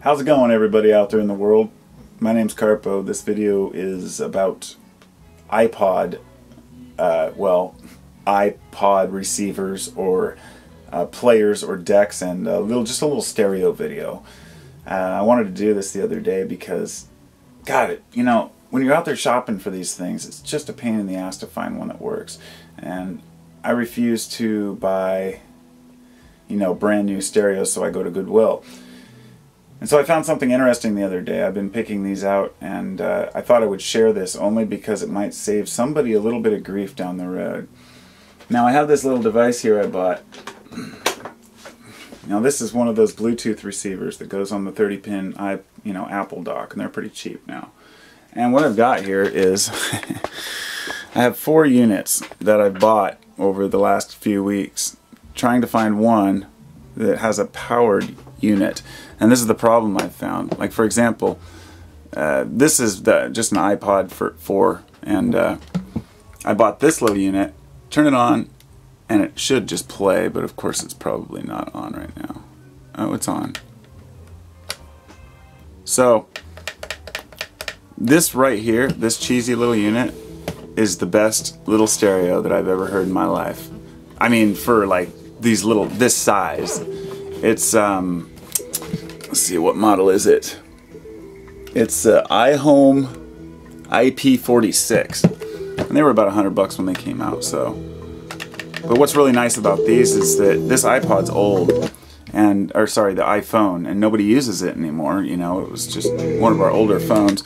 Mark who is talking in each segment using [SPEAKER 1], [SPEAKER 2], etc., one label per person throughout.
[SPEAKER 1] How's it going, everybody out there in the world? My name's Carpo. This video is about iPod, iPod receivers or players or decks, and just a little stereo video. I wanted to do this the other day because, God, when you're out there shopping for these things, it's just a pain in the ass to find one that works. And I refuse to buy, brand new stereos, so I go to Goodwill. And so I found something interesting the other day. I've been picking these out, and I thought I would share this only because it might save somebody a little bit of grief down the road. Now, I have this little device here I bought. Now, this is one of those Bluetooth receivers that goes on the 30-pin Apple dock, and they're pretty cheap now. And what I've got here is I have 4 units that I bought over the last few weeks, trying to find one that has a powered unit. And this is the problem I've found. Like, for example, this is just an iPod 4, and I bought this little unit, turn it on, and it should just play, but of course it's probably not on right now. Oh, it's on. So, this right here, this cheesy little unit, is the best little stereo that I've ever heard in my life. I mean, for like this size. It's, let's see, what model is it? It's iHome IP46. And they were about $100 when they came out, so. But what's really nice about these is that this iPod's old, or sorry, the iPhone, and nobody uses it anymore. It was just one of our older phones.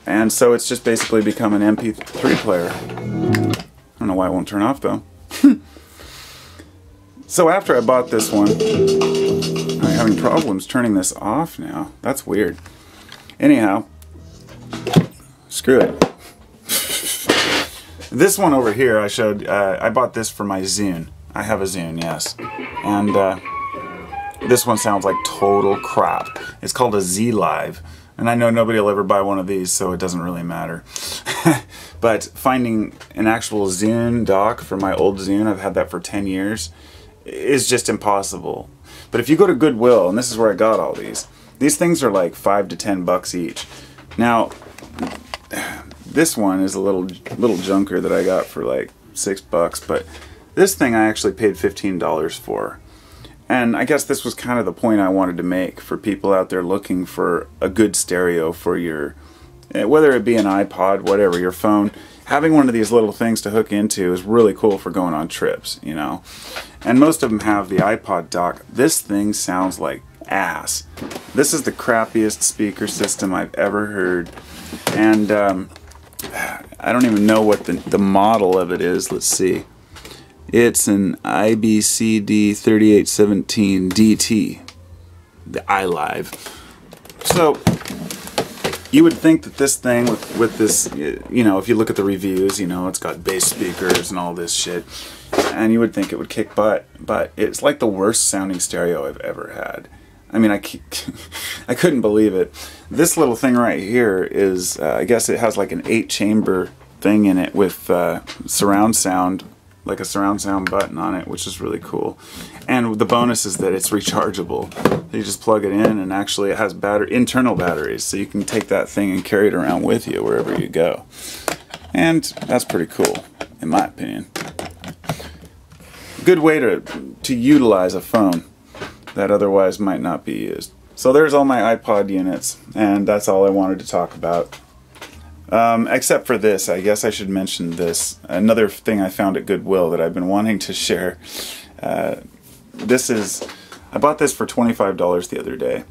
[SPEAKER 1] And so it's just basically become an MP3 player. I don't know why it won't turn off, though. So after I bought this one, I'm having problems turning this off now. That's weird. Anyhow, screw it. This one over here I showed, I bought this for my Zune. I have a Zune, yes. And this one sounds like total crap. It's called a Z Live. And I know nobody will ever buy one of these, so it doesn't really matter. But finding an actual Zune dock for my old Zune, I've had that for 10 years, is just impossible. But if you go to Goodwill, and this is where I got all these things are like $5 to $10 each. Now, this one is a little junker that I got for like $6, but this thing I actually paid $15 for. And I guess this was kind of the point I wanted to make for people out there looking for a good stereo for your, whether it be an iPod, whatever, your phone. Having one of these little things to hook into is really cool for going on trips, And most of them have the iPod dock. This thing sounds like ass. This is the crappiest speaker system I've ever heard. And I don't even know what the model of it is. Let's see. It's an IBCD 3817 DT, the iLive. So, you would think that this thing with this, if you look at the reviews, it's got bass speakers and all this shit, and you would think it would kick butt, but it's like the worst sounding stereo I've ever had. I mean, I couldn't believe it. This little thing right here is, I guess it has like an 8-chamber thing in it with surround sound, like a surround sound button on it, which is really cool. And the bonus is that it's rechargeable. You just plug it in, and actually it has internal batteries, so you can take that thing and carry it around with you wherever you go. And that's pretty cool, in my opinion. Good way to utilize a phone that otherwise might not be used. So there's all my iPod units, and that's all I wanted to talk about. Except for this, I guess I should mention this. Another thing I found at Goodwill that I've been wanting to share. I bought this for $25 the other day,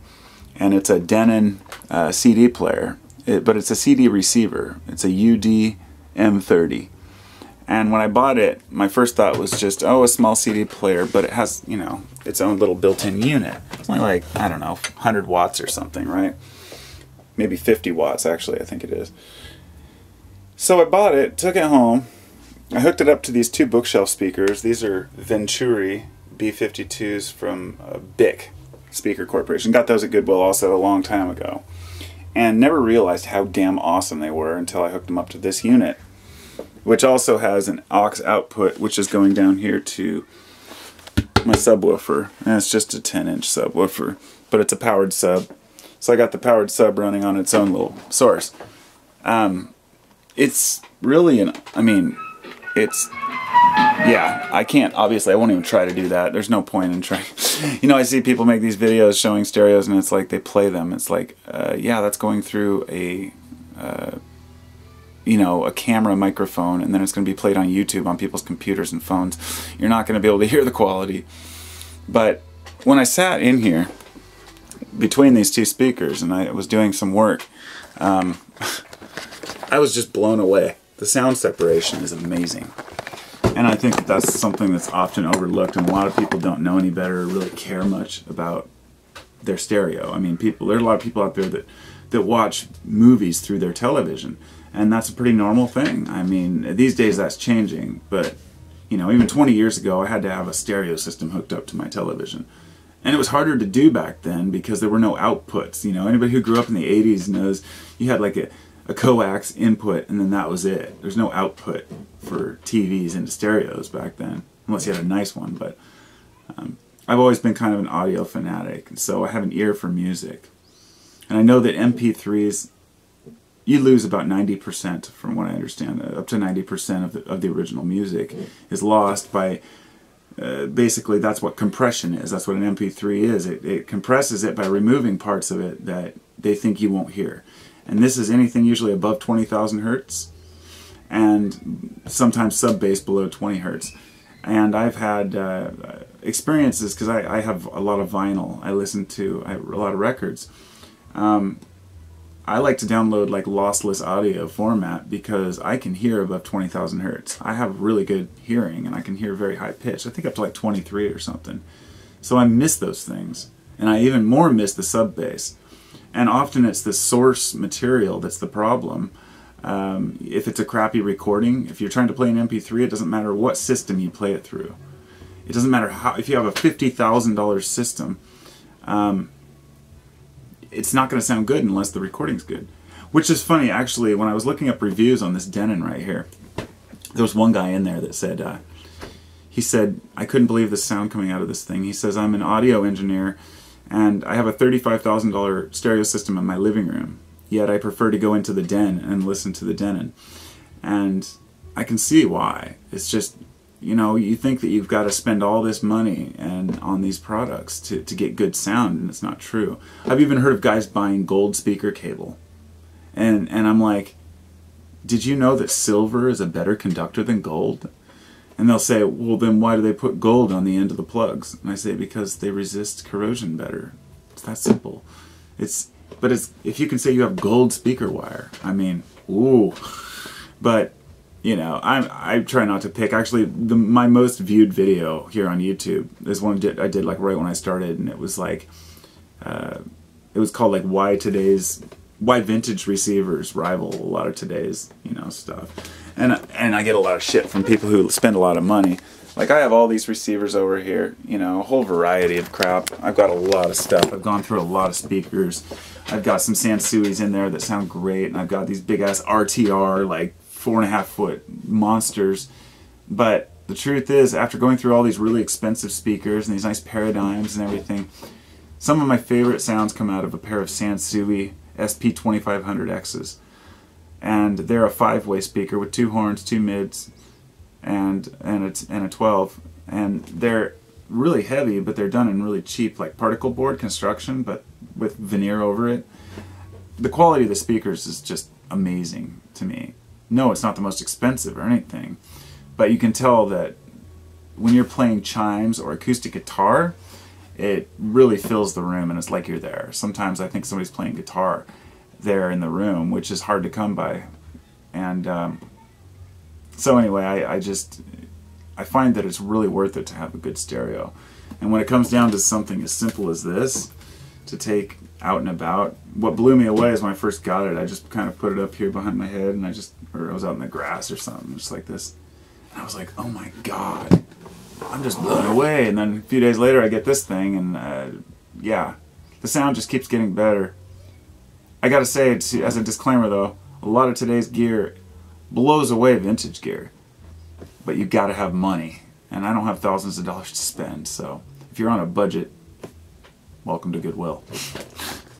[SPEAKER 1] and it's a Denon CD player, but it's a CD receiver. It's a UD M30. And when I bought it, my first thought was just, oh, a small CD player, but it has, its own little built-in unit. It's only like, I don't know, 100 watts or something, right? Maybe 50 watts, actually, I think it is. So I bought it, took it home, I hooked it up to these 2 bookshelf speakers. These are Venturi B52s from BIC Speaker Corporation. Got those at Goodwill also a long time ago. And never realized how damn awesome they were until I hooked them up to this unit, which also has an aux output, which is going down here to my subwoofer, and it's just a 10-inch subwoofer, but it's a powered sub. So I got the powered sub running on its own little source. It's really yeah, I can't, obviously I won't even try to do that. There's no point in trying. You know, I see people make these videos showing stereos and it's like they play them. It's like, yeah, that's going through a, you know, a camera microphone, and then it's going to be played on YouTube on people's computers and phones. You're not going to be able to hear the quality. But when I sat in here between these two speakers and I was doing some work, I was just blown away. The sound separation is amazing. And I think that's something that's often overlooked, and a lot of people don't know any better or really care much about their stereo. I mean, there's a lot of people out there that watch movies through their television, and that's a pretty normal thing. I mean, these days that's changing, but you know, even 20 years ago I had to have a stereo system hooked up to my television. And it was harder to do back then because there were no outputs. You know, anybody who grew up in the 80s knows you had like a coax input, and then that was it. There's no output for TVs into stereos back then, unless you had a nice one. But I've always been kind of an audio fanatic, and so I have an ear for music. And I know that MP3s, you lose about 90%, from what I understand. Up to 90% of the original music is lost by, basically that's what compression is. That's what an MP3 is. It compresses it by removing parts of it that they think you won't hear. And this is anything usually above 20,000 hertz, and sometimes sub-bass below 20 hertz. And I've had experiences, because I have a lot of vinyl. I listen to a lot of records. I like to download like lossless audio format because I can hear above 20,000 hertz. I have really good hearing, and I can hear very high pitch. I think up to like 23 or something. So I miss those things, and I even more miss the sub-bass. And often it's the source material that's the problem. If it's a crappy recording, if you're trying to play an MP3, it doesn't matter what system you play it through. It doesn't matter how, if you have a $50,000 system, it's not going to sound good unless the recording's good. Which is funny, actually, when I was looking up reviews on this Denon right here, there was one guy in there that said, he said, I couldn't believe the sound coming out of this thing. He says, I'm an audio engineer, and I have a $35,000 stereo system in my living room, yet I prefer to go into the den and listen to the Denon. And I can see why. It's just, you know, you think that you've got to spend all this money on these products to get good sound, and it's not true. I've even heard of guys buying gold speaker cable. And I'm like, did you know that silver is a better conductor than gold? And they'll say, well, then why do they put gold on the end of the plugs? And I say, because they resist corrosion better. It's that simple. But if you can say you have gold speaker wire, I mean, ooh. But, you know, I try not to pick. Actually, my most viewed video here on YouTube is one I did like right when I started, and it was like, it was called like why vintage receivers rival a lot of today's, you know, stuff. And I get a lot of shit from people who spend a lot of money. Like, I have all these receivers over here, you know, a whole variety of crap. I've got a lot of stuff. I've gone through a lot of speakers. I've got some Sansuis in there that sound great, and I've got these big-ass RTR, like 4.5-foot monsters. But the truth is, after going through all these really expensive speakers and these nice paradigms and everything, some of my favorite sounds come out of a pair of Sansui SP2500Xs. And they're a 5-way speaker with 2 horns, 2 mids, and a 12. And they're really heavy, but they're done in really cheap, like particle board construction, but with veneer over it. The quality of the speakers is just amazing to me. No, it's not the most expensive or anything, but you can tell that when you're playing chimes or acoustic guitar, it really fills the room, and it's like you're there. Sometimes I think somebody's playing guitar there in the room, which is hard to come by. And so anyway, I find that it's really worth it to have a good stereo. And when it comes down to something as simple as this to take out and about, what blew me away is when I first got it, I just kind of put it up here behind my head, and I was out in the grass or something, just like this, and I was like, oh my god, I'm just blown away. And then a few days later I get this thing, and yeah, the sound just keeps getting better. I gotta say, as a disclaimer though, a lot of today's gear blows away vintage gear, but you gotta have money, and I don't have thousands of dollars to spend, so if you're on a budget, welcome to Goodwill.